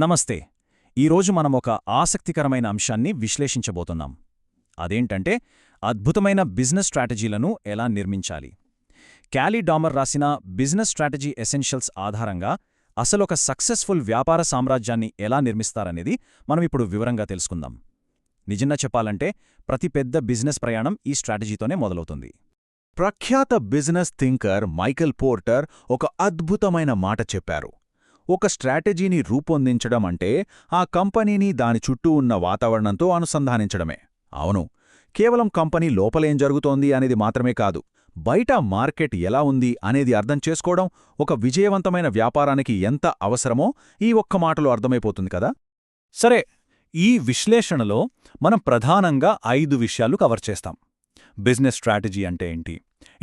నమస్తే. ఈరోజు మనం ఒక ఆసక్తికరమైన అంశాన్ని విశ్లేషించబోతున్నాం. అదేంటంటే అద్భుతమైన బిజినెస్ స్ట్రాటజీలను ఎలా నిర్మించాలి. క్యాలీ డామర్ రాసిన బిజినెస్ స్ట్రాటజీ ఎసెన్షియల్స్ ఆధారంగా అసలొక సక్సెస్ఫుల్ వ్యాపార సామ్రాజ్యాన్ని ఎలా నిర్మిస్తారనేది మనం ఇప్పుడు వివరంగా తెలుసుకుందాం. నిజంగా చెప్పాలంటే ప్రతి పెద్ద బిజినెస్ ప్రయాణం ఈ స్ట్రాటజీతోనే మొదలవుతుంది. ప్రఖ్యాత బిజినెస్ థింకర్ మైకెల్ పోర్టర్ ఒక అద్భుతమైన మాట చెప్పారు. ఒక స్ట్రాటజీని రూపొందించడం అంటే ఆ కంపెనీని దాని చుట్టూ ఉన్న వాతావరణంతో అనుసంధానించడమే. అవును, కేవలం కంపెనీ లోపలేం జరుగుతోంది అనేది మాత్రమే కాదు, బయట మార్కెట్ ఎలా ఉంది అనేది అర్థం చేసుకోవడం ఒక విజయవంతమైన వ్యాపారానికి ఎంత అవసరమో ఈ ఒక్క మాటలో అర్థమైపోతుంది కదా. సరే, ఈ విశ్లేషణలో మనం ప్రధానంగా 5 విషయాలు కవర్ చేస్తాం. బిజినెస్ స్ట్రాటజీ అంటే ఏంటి,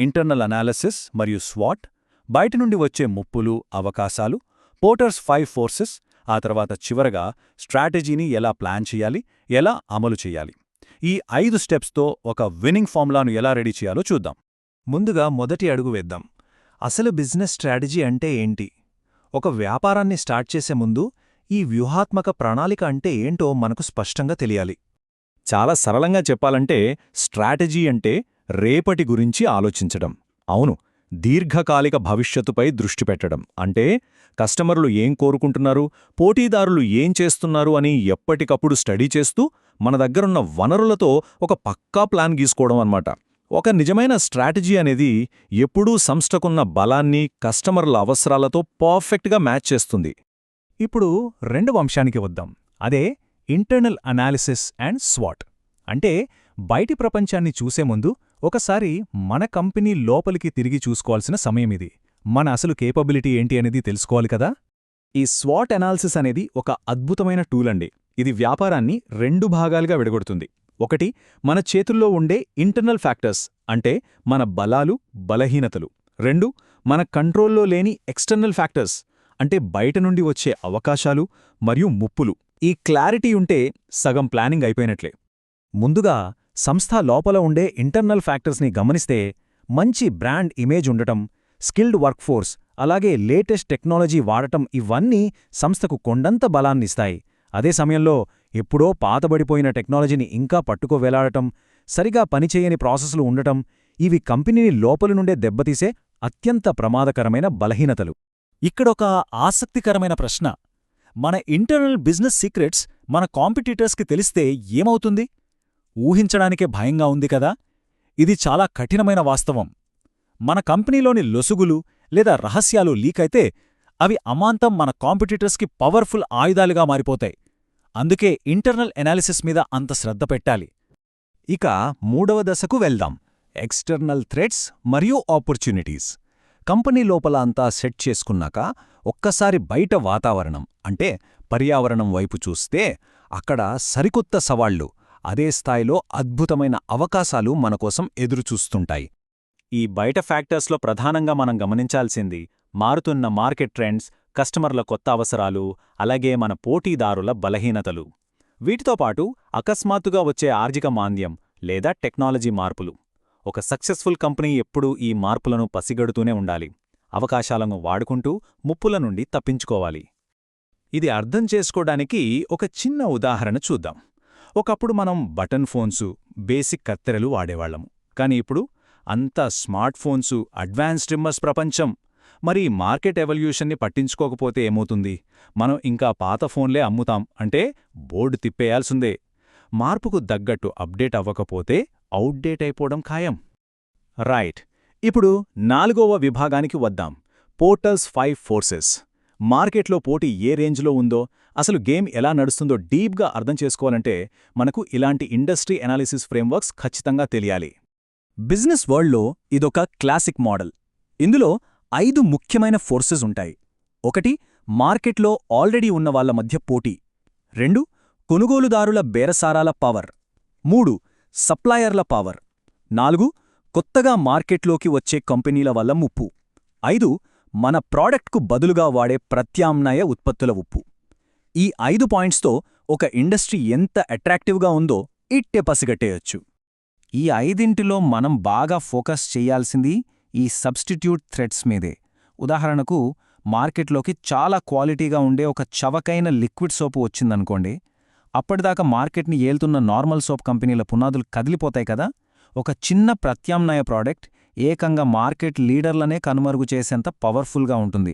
ఇంటర్నల్ అనాలిసిస్ మరియు స్వాట్, బయట నుండి వచ్చే ముప్పులు అవకాశాలు, పోర్టర్స్ 5 ఫోర్సెస్, ఆ తర్వాత చివరగా స్ట్రాటజీని ఎలా ప్లాన్ చేయాలి, ఎలా అమలు చేయాలి. ఈ 5 స్టెప్స్తో ఒక విన్నింగ్ ఫార్ములాను ఎలా రెడీ చేయాలో చూద్దాం. ముందుగా మొదటి అడుగు వేద్దాం. అసలు బిజినెస్ స్ట్రాటజీ అంటే ఏంటి? ఒక వ్యాపారాన్ని స్టార్ట్ చేసే ముందు ఈ వ్యూహాత్మక ప్రణాళిక అంటే ఏంటో మనకు స్పష్టంగా తెలియాలి. చాలా సరళంగా చెప్పాలంటే స్ట్రాటజీ అంటే రేపటి గురించి ఆలోచించడం. అవును, దీర్ఘకాలిక భవిష్యత్తుపై దృష్టి పెట్టడం. అంటే కస్టమర్లు ఏం కోరుకుంటున్నారు, పోటీదారులు ఏం చేస్తున్నారు అని ఎప్పటికప్పుడు స్టడీ చేస్తూ మన దగ్గరున్న వనరులతో ఒక పక్కా ప్లాన్ గీసుకోవడం అన్నమాట. ఒక నిజమైన స్ట్రాటజీ అనేది ఎప్పుడూ సంస్థకున్న బలాన్ని కస్టమర్ల అవసరాలతో పర్ఫెక్ట్గా మ్యాచ్ చేస్తుంది. ఇప్పుడు రెండవ అంశానికి వద్దాం. అదే ఇంటర్నల్ అనాలిసిస్ అండ్ స్వాట్. అంటే బయటి ప్రపంచాన్ని చూసే ముందు ఒకసారి మన కంపెనీ లోపలికి తిరిగి చూసుకోవాల్సిన సమయమిది. మన అసలు కేపబిలిటీ ఏంటి అనేది తెలుసుకోవాలి కదా. ఈ స్వాట్ అనాలిసిస్ అనేది ఒక అద్భుతమైన టూల్ అండి. ఇది వ్యాపారాన్ని 2 భాగాలుగా విడగొడుతుంది. ఒకటి, మన చేతుల్లో ఉండే ఇంటర్నల్ ఫ్యాక్టర్స్ అంటే మన బలాలు బలహీనతలు. 2, మన కంట్రోల్లో లేని ఎక్స్టర్నల్ ఫ్యాక్టర్స్ అంటే బయట నుండి వచ్చే అవకాశాలు మరియు ముప్పులు. ఈ క్లారిటీ ఉంటే సగం ప్లానింగ్ అయిపోయినట్లే. ముందుగా సంస్థ లోపల ఉండే ఇంటర్నల్ ఫ్యాక్టర్స్ని గమనిస్తే మంచి బ్రాండ్ ఇమేజ్ ఉండటం, స్కిల్డ్ వర్క్ఫోర్స్, అలాగే లేటెస్ట్ టెక్నాలజీ వాడటం ఇవన్నీ సంస్థకు కొండంత బలాన్నిస్తాయి. అదే సమయంలో ఎప్పుడో పాతబడిపోయిన టెక్నాలజీని ఇంకా పట్టుకోవేలాడటం, సరిగా పనిచేయని ప్రాసెస్లు ఉండటం ఇవి కంపెనీని లోపలి నుండే దెబ్బతీసే అత్యంత ప్రమాదకరమైన బలహీనతలు. ఇక్కడొక ఆసక్తికరమైన ప్రశ్న. మన ఇంటర్నల్ బిజినెస్ సీక్రెట్స్ మన కాంపిటీటర్స్కి తెలిస్తే ఏమవుతుంది? ఊహించడానికే భయంగా ఉంది కదా. ఇది చాలా కఠినమైన వాస్తవం. మన కంపెనీలోని లొసుగులు లేదా రహస్యాలు లీకైతే అవి అమాంతం మన కాంపిటీటర్స్కి పవర్ఫుల్ ఆయుధాలుగా మారిపోతాయి. అందుకే ఇంటర్నల్ ఎనాలిసిస్ మీద అంత శ్రద్ధ పెట్టాలి. ఇక మూడవ దశకు వెళ్దాం. ఎక్స్టర్నల్ థ్రెట్స్ మరియు ఆపర్చునిటీస్. కంపెనీ లోపల అంతా సెట్ చేసుకున్నాక ఒక్కసారి బయట వాతావరణం అంటే పర్యావరణం వైపు చూస్తే అక్కడ సరికొత్త సవాళ్లు, అదే స్థాయిలో అద్భుతమైన అవకాశాలు మనకోసం ఎదురుచూస్తుంటాయి. ఈ బయట ఫ్యాక్టర్స్లో ప్రధానంగా మనం గమనించాల్సింది మారుతున్న మార్కెట్ ట్రెండ్స్, కస్టమర్ల కొత్త అవసరాలు, అలాగే మన పోటీదారుల బలహీనతలు. వీటితో పాటు అకస్మాత్తుగా వచ్చే ఆర్థిక మాంద్యం లేదా టెక్నాలజీ మార్పులు. ఒక సక్సెస్ఫుల్ కంపెనీ ఎప్పుడూ ఈ మార్పులను పసిగడుతూనే ఉండాలి. అవకాశాలను వాడుకుంటూ ముప్పుల నుండి తప్పించుకోవాలి. ఇది అర్థం చేసుకోవడానికి ఒక చిన్న ఉదాహరణ చూద్దాం. ఒకప్పుడు మనం బటన్ ఫోన్సు, బేసిక్ కత్తెరలు వాడేవాళ్లము. కాని ఇప్పుడు అంతా స్మార్ట్ ఫోన్సు, అడ్వాన్స్ ట్రిమ్మర్స్ ప్రపంచం. మరి మార్కెట్ ఎవల్యూషన్ని పట్టించుకోకపోతే ఏమవుతుంది? మనం ఇంకా పాత ఫోన్లే అమ్ముతాం అంటే బోర్డు తిప్పేయాల్సిందే. మార్పుకు తగ్గట్టు అప్డేట్ అవ్వకపోతే అవుట్డేట్ అయిపోవడం ఖాయం. రైట్, ఇప్పుడు 4వ విభాగానికి వద్దాం. Porters 5 forces. మార్కెట్లో పోటీ ఏ రేంజ్లో ఉందో, అసలు గేమ్ ఎలా నడుస్తుందో డీప్గా అర్థం చేసుకోవాలంటే మనకు ఇలాంటి ఇండస్ట్రీ అనాలిసిస్ ఫ్రేమ్వర్క్స్ ఖచ్చితంగా తెలియాలి. బిజినెస్ వరల్డ్లో ఇదొక క్లాసిక్ మోడల్. ఇందులో 5 ముఖ్యమైన ఫోర్సెస్ ఉంటాయి. 1, మార్కెట్లో ఆల్రెడీ ఉన్నవాళ్ల మధ్య పోటీ. 2, కొనుగోలుదారుల బేరసారాల పవర్. 3, సప్లయర్ల పవర్. 4, కొత్తగా మార్కెట్లోకి వచ్చే కంపెనీల వల్ల ముప్పు. 5, మన ప్రాడక్ట్కు బదులుగా వాడే ప్రత్యామ్నాయ ఉత్పత్తుల ఉప్పు. ఈ 5 పాయింట్స్తో ఒక ఇండస్ట్రీ ఎంత అట్రాక్టివ్గా ఉందో ఇట్టే పసిగట్టేయొచ్చు. ఈ 5 మనం బాగా ఫోకస్ చెయ్యాల్సింది ఈ సబ్స్టిట్యూట్ థ్రెట్స్ మీదే. ఉదాహరణకు మార్కెట్లోకి చాలా క్వాలిటీగా ఉండే ఒక చవకైన లిక్విడ్ సోపు వచ్చిందనుకోండి, అప్పటిదాకా మార్కెట్ని ఏల్తున్న నార్మల్ సోప్ కంపెనీల పునాదులు కదిలిపోతాయి కదా. ఒక చిన్న ప్రత్యామ్నాయ ప్రోడక్ట్ ఏకంగా మార్కెట్ లీడర్లనే కనుమరుగు చేసేంత పవర్ఫుల్గా ఉంటుంది.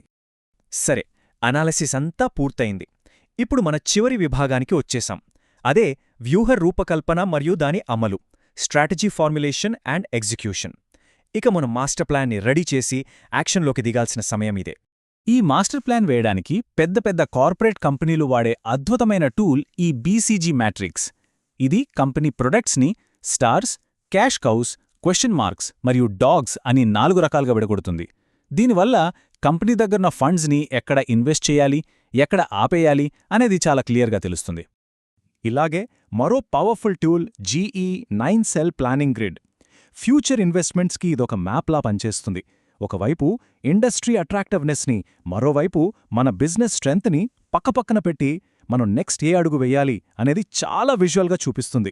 సరే, అనాలిసిస్ అంతా పూర్తయింది. ఇప్పుడు మన చివరి విభాగానికి వచ్చేశాం. అదే వ్యూహ రూపకల్పన మరియు దాని అమలు, స్ట్రాటజీ ఫార్ములేషన్ అండ్ ఎగ్జిక్యూషన్. ఇక మనం మాస్టర్ ప్లాన్ని రెడీ చేసి యాక్షన్లోకి దిగాల్సిన సమయం ఇదే. ఈ మాస్టర్ ప్లాన్ వేయడానికి పెద్ద పెద్ద కార్పొరేట్ కంపెనీలు వాడే అద్భుతమైన టూల్ ఈ బీసీజీ మ్యాట్రిక్స్. ఇది కంపెనీ ప్రొడక్ట్స్ని stars, cash cows, question marks మరియు డాగ్స్ అని 4 రకాలుగా విడగొడుతుంది. దీనివల్ల కంపెనీ దగ్గరున్న ఫండ్స్ని ఎక్కడ ఇన్వెస్ట్ చేయాలి, ఎక్కడ ఆపేయాలి అనేది చాలా క్లియర్గా తెలుస్తుంది. ఇలాగే మరో powerful tool GE 9 cell planning grid. Future ఇన్వెస్ట్మెంట్స్కి ఇదొక మ్యాప్లా పనిచేస్తుంది. ఒకవైపు ఇండస్ట్రీ అట్రాక్టివ్నెస్ని, మరోవైపు మన బిజినెస్ స్ట్రెంగ్త్ని పక్కపక్కన పెట్టి మనం నెక్స్ట్ ఏ అడుగు వెయ్యాలి అనేది చాలా విజువల్గా చూపిస్తుంది.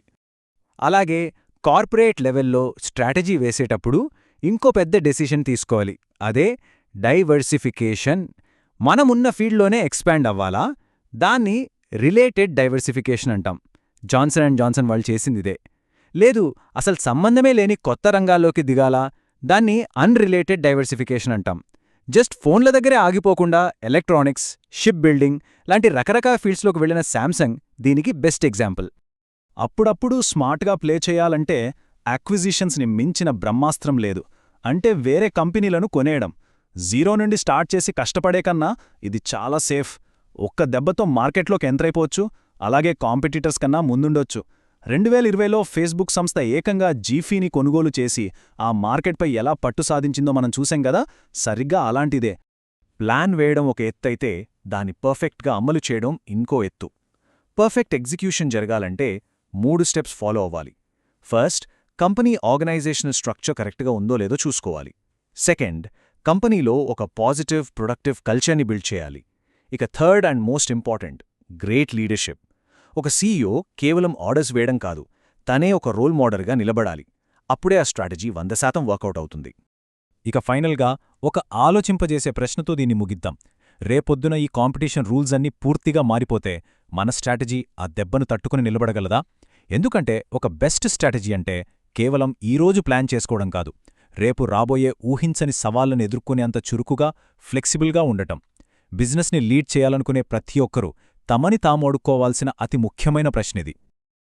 అలాగే కార్పొరేట్ లెవెల్లో స్ట్రాటజీ వేసేటప్పుడు ఇంకో పెద్ద డెసిషన్ తీసుకోవాలి. అదే డైవర్సిఫికేషన్. మనమున్న ఫీల్డ్లోనే ఎక్స్పాండ్ అవ్వాలా, దాన్ని రిలేటెడ్ డైవర్సిఫికేషన్ అంటాం. జాన్సన్ అండ్ జాన్సన్ వాళ్ళు చేసిందిదే. లేదు, అసలు సంబంధమే లేని కొత్త రంగాల్లోకి దిగాలా, దాన్ని అన్రిలేటెడ్ డైవర్సిఫికేషన్ అంటాం. జస్ట్ ఫోన్ల దగ్గరే ఆగిపోకుండా ఎలక్ట్రానిక్స్, షిప్ బిల్డింగ్ లాంటి రకరకాల ఫీల్డ్స్లోకి వెళ్లిన శాంసంగ్ దీనికి బెస్ట్ ఎగ్జాంపుల్. అప్పుడప్పుడు స్మార్ట్గా ప్లే చేయాలంటే యాక్విజిషన్స్ని మించిన బ్రహ్మాస్త్రం లేదు. అంటే వేరే కంపెనీలను కొనేయడం. జీరో నుండి స్టార్ట్ చేసి కష్టపడే కన్నా ఇది చాలా సేఫ్. ఒక్క దెబ్బతో మార్కెట్లోకి ఎంటరైపోవచ్చు, అలాగే కాంపిటీటర్స్ కన్నా ముందుండొచ్చు. 2020లో ఫేస్బుక్ సంస్థ ఏకంగా జీఫీని కొనుగోలు చేసి ఆ మార్కెట్పై ఎలా పట్టు సాధించిందో మనం చూసాం కదా. సరిగ్గా అలాంటిదే. ప్లాన్ వేయడం ఒక ఎత్తైతే దాన్ని పర్ఫెక్ట్గా అమలు చేయడం ఇంకో ఎత్తు. పర్ఫెక్ట్ ఎగ్జిక్యూషన్ జరగాలంటే 3 స్టెప్స్ ఫాలో అవ్వాలి. ఫస్ట్, కంపెనీ ఆర్గనైజేషనల్ స్ట్రక్చర్ కరెక్ట్గా ఉందో లేదో చూసుకోవాలి. సెకండ్, కంపెనీలో ఒక పాజిటివ్, ప్రొడక్టివ్ కల్చర్ని బిల్డ్ చేయాలి. ఇక third and most important, great leadership. ఒక సీఈఓ కేవలం ఆర్డర్స్ వేయడం కాదు, తనే ఒక రోల్ మోడల్గా నిలబడాలి. అప్పుడే ఆ స్ట్రాటజీ 100% వర్కౌట్ అవుతుంది. ఇక ఫైనల్గా ఒక ఆలోచింపజేసే ప్రశ్నతో దీన్ని ముగిద్దాం. రేపొద్దున ఈ కాంపిటీషన్ రూల్స్ అన్నీ పూర్తిగా మారిపోతే మన స్ట్రాటజీ ఆ దెబ్బను తట్టుకుని నిలబడగలదా? ఎందుకంటే ఒక బెస్ట్ స్ట్రాటజీ అంటే కేవలం ఈరోజు ప్లాన్ చేసుకోవడం కాదు, రేపు రాబోయే ఊహించని సవాళ్లను ఎదుర్కొనేంత చురుకుగా, ఫ్లెక్సిబుల్గా ఉండటం. బిజినెస్ని లీడ్ చేయాలనుకునే ప్రతి ఒక్కరూ తమని తాము అడుక్కోవాల్సిన అతి ముఖ్యమైన ప్రశ్నిది.